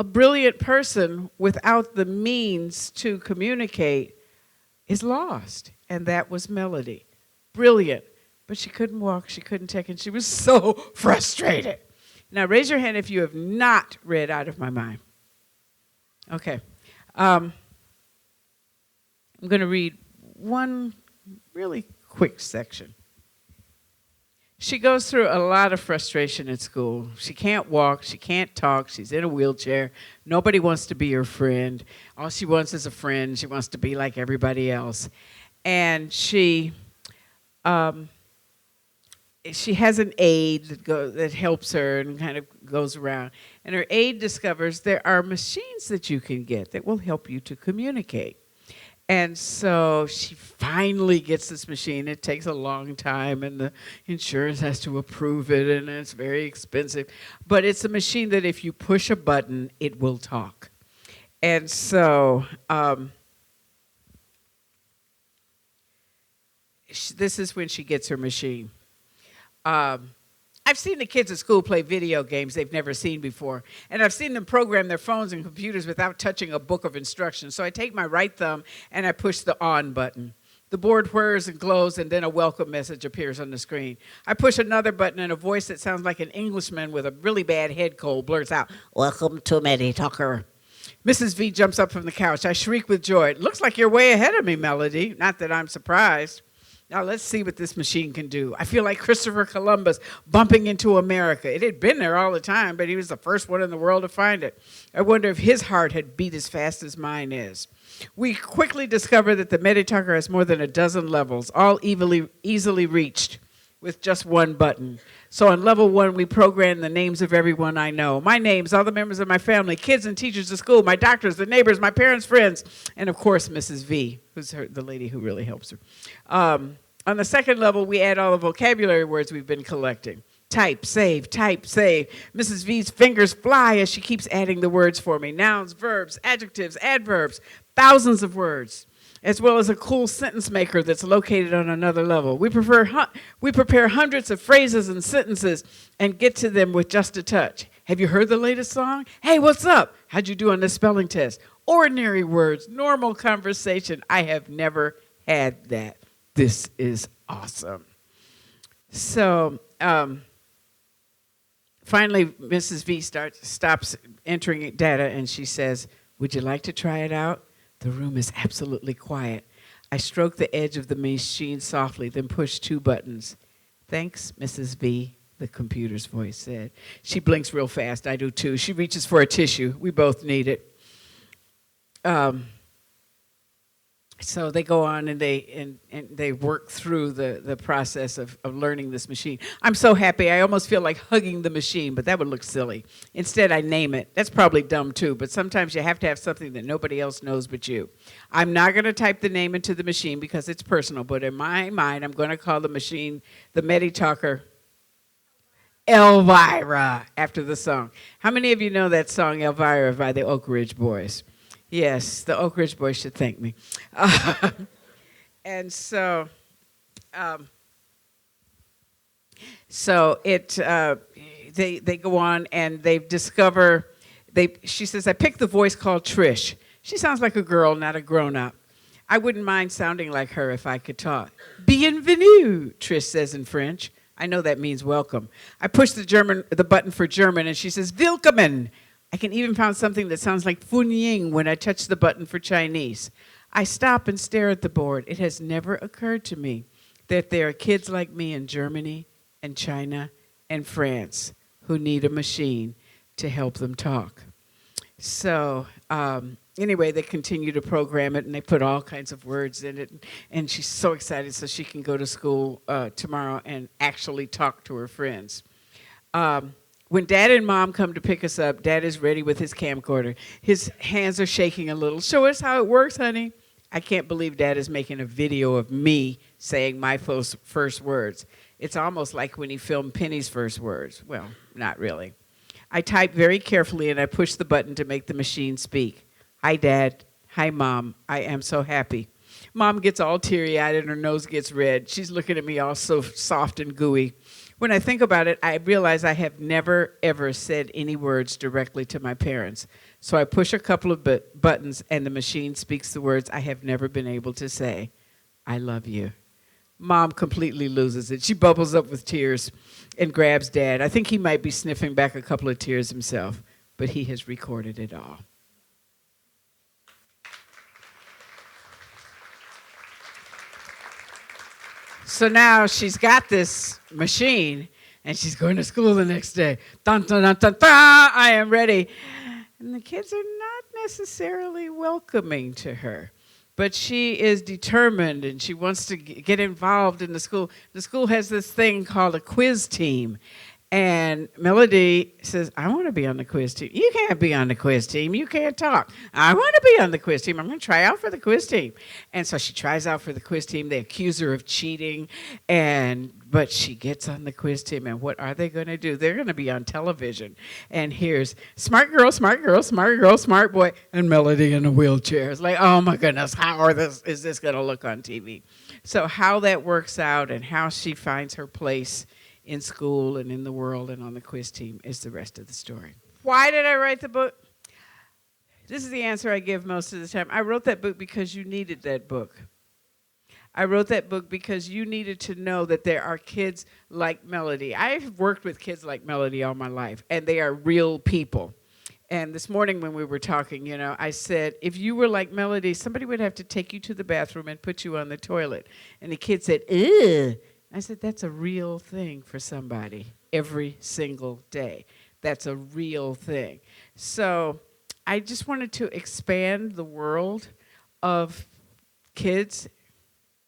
a brilliant person without the means to communicate is lost. And that was Melody. Brilliant. But she couldn't walk, she couldn't take it, and she was so frustrated. Now raise your hand if you have not read Out of My Mind. Okay. I'm going to read one really quick section. She goes through a lot of frustration at school. She can't walk, she can't talk, she's in a wheelchair. Nobody wants to be her friend. All she wants is a friend. She wants to be like everybody else. And she has an aide that helps her and kind of goes around. And her aide discovers there are machines that you can get that will help you to communicate. And so she finally gets this machine. It takes a long time, and the insurance has to approve it, and it's very expensive. But it's a machine that if you push a button, it will talk. And so this is when she gets her machine. I've seen the kids at school play video games they've never seen before, and I've seen them program their phones and computers without touching a book of instructions. So I take my right thumb and I push the on button. The board whirs and glows, and then a welcome message appears on the screen. I push another button, and a voice that sounds like an Englishman with a really bad head cold blurts out, "Welcome to Meditaker." Mrs. V jumps up from the couch. I shriek with joy. "It looks like you're way ahead of me, Melody." Not that I'm surprised. Now let's see what this machine can do. I feel like Christopher Columbus bumping into America. It had been there all the time, but he was the first one in the world to find it. I wonder if his heart had beat as fast as mine is. We quickly discover that the Meditaker has more than a dozen levels, all easily reached with just one button. So on level 1, we program the names of everyone I know. My names, all the members of my family, kids and teachers at school, my doctors, the neighbors, my parents' friends, and of course, Mrs. V, who's the lady who really helps her. On the second level, we add all the vocabulary words we've been collecting. Type, save, type, save. Mrs. V's fingers fly as she keeps adding the words for me. Nouns, verbs, adjectives, adverbs, thousands of words, as well as a cool sentence maker that's located on another level. We prepare hundreds of phrases and sentences and get to them with just a touch. Have you heard the latest song? Hey, what's up? How'd you do on the spelling test? Ordinary words, normal conversation. I have never had that. This is awesome. So finally, Mrs. V stops entering data, and she says, "Would you like to try it out?" The room is absolutely quiet. I stroke the edge of the machine softly, then push 2 buttons. "Thanks, Mrs. V," the computer's voice said. She blinks real fast. I do too. She reaches for a tissue. We both need it. So they go on and they work through the process of learning this machine. I'm so happy. I almost feel like hugging the machine, but that would look silly. Instead, I name it. That's probably dumb too, but sometimes you have to have something that nobody else knows but you. I'm not going to type the name into the machine because it's personal, but in my mind, I'm going to call the machine, the Meditaker, Elvira, after the song. How many of you know that song, Elvira, by the Oak Ridge Boys? Yes, the Oak Ridge Boys should thank me. And so, they go on and they discover, she says, "I picked the voice called Trish. She sounds like a girl, not a grown-up. I wouldn't mind sounding like her if I could talk." "Bienvenue," Trish says in French. I know that means welcome. I push the button for German, and she says, "Willkommen." I can even find something that sounds like Funying when I touch the button for Chinese. I stop and stare at the board. It has never occurred to me that there are kids like me in Germany and China and France who need a machine to help them talk. So anyway, they continue to program it, and they put all kinds of words in it. And she's so excited so she can go to school tomorrow and actually talk to her friends. When Dad and Mom come to pick us up, Dad is ready with his camcorder. His hands are shaking a little. "Show us how it works, honey." I can't believe Dad is making a video of me saying my first words. It's almost like when he filmed Penny's first words. Well, not really. I type very carefully, and I push the button to make the machine speak. "Hi, Dad. Hi, Mom. I am so happy." Mom gets all teary-eyed, and her nose gets red. She's looking at me all so soft and gooey. When I think about it, I realize I have never, ever said any words directly to my parents. So I push a couple of buttons, and the machine speaks the words I have never been able to say. I love you. Mom completely loses it. She bubbles up with tears and grabs Dad. I think he might be sniffing back a couple of tears himself, but he has recorded it all. So now she's got this machine, and she's going to school the next day. Dun, dun, dun, dun, dun, I am ready. And the kids are not necessarily welcoming to her. But she is determined, and she wants to get involved in the school. The school has this thing called a quiz team. And Melody says, I want to be on the quiz team. You can't be on the quiz team. You can't talk. I want to be on the quiz team. I'm going to try out for the quiz team. And so she tries out for the quiz team. They accuse her of cheating. But she gets on the quiz team. And what are they going to do? They're going to be on television. And here's smart girl, smart girl, smart girl, smart boy, and Melody in a wheelchair. It's like, oh, my goodness, is this going to look on TV? So how that works out and how she finds her place in school and in the world and on the quiz team is the rest of the story. Why did I write the book? This is the answer I give most of the time. I wrote that book because you needed that book. I wrote that book because you needed to know that there are kids like Melody. I've worked with kids like Melody all my life, and they are real people. And this morning when we were talking, I said, if you were like Melody, somebody would have to take you to the bathroom and put you on the toilet. And the kid said, ugh. I said, that's a real thing for somebody every single day. That's a real thing. So I just wanted to expand the world of kids,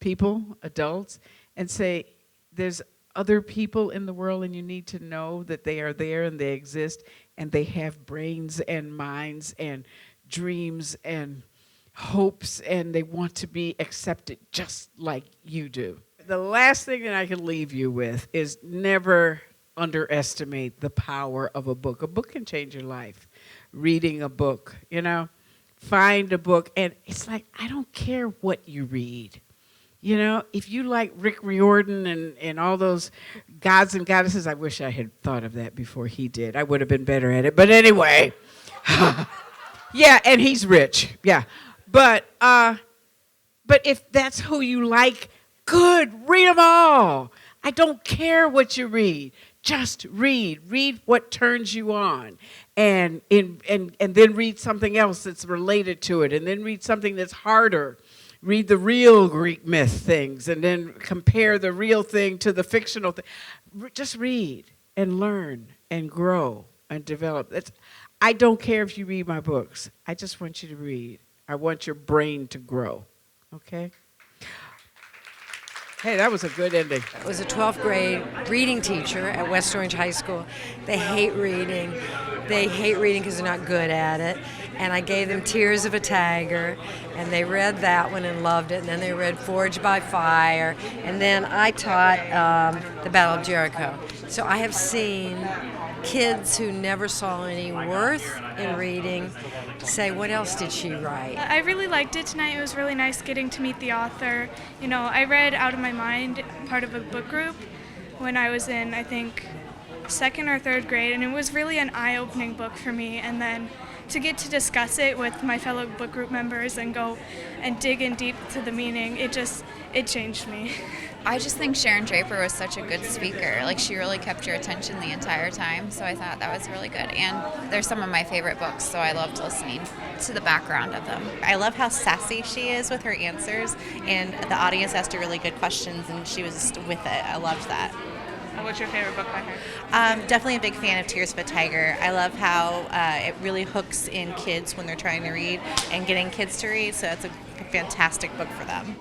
people, adults, and say there's other people in the world, and you need to know that they are there and they exist, and they have brains and minds and dreams and hopes, and they want to be accepted just like you do. The last thing that I can leave you with is never underestimate the power of a book. A book can change your life. Reading a book, find a book. And it's like, I don't care what you read. If you like Rick Riordan and all those gods and goddesses, I wish I had thought of that before he did. I would have been better at it. But anyway, yeah, and he's rich. Yeah. But if that's who you like, good, read them all. I don't care what you read. Just read. Read what turns you on. And then read something else that's related to it. And then read something that's harder. Read the real Greek myth things. And then compare the real thing to the fictional thing. Just read and learn and grow and develop. I don't care if you read my books. I just want you to read. I want your brain to grow. Okay? Hey, that was a good ending. I was a 12th grade reading teacher at West Orange High School. They hate reading. They hate reading because they're not good at it. And I gave them Tears of a Tiger, and they read that one and loved it. And then they read Forged by Fire. And then I taught The Battle of Jericho. So I have seen kids who never saw any worth in reading say, what else did she write? I really liked it tonight. It was really nice getting to meet the author. I read Out of My Mind, part of a book group, when I was in, I think, 2nd or 3rd grade, and it was really an eye-opening book for me. And then to get to discuss it with my fellow book group members and go and dig in deep to the meaning, it changed me. I just think Sharon Draper was such a good speaker. She really kept your attention the entire time, so I thought that was really good. And they're some of my favorite books, so I loved listening to the background of them. I love how sassy she is with her answers, and the audience asked her really good questions, and she was just with it. I loved that. What's your favorite book by her? Definitely a big fan of Tears of a Tiger. I love how it really hooks in kids when they're trying to read and getting kids to read, so that's a fantastic book for them.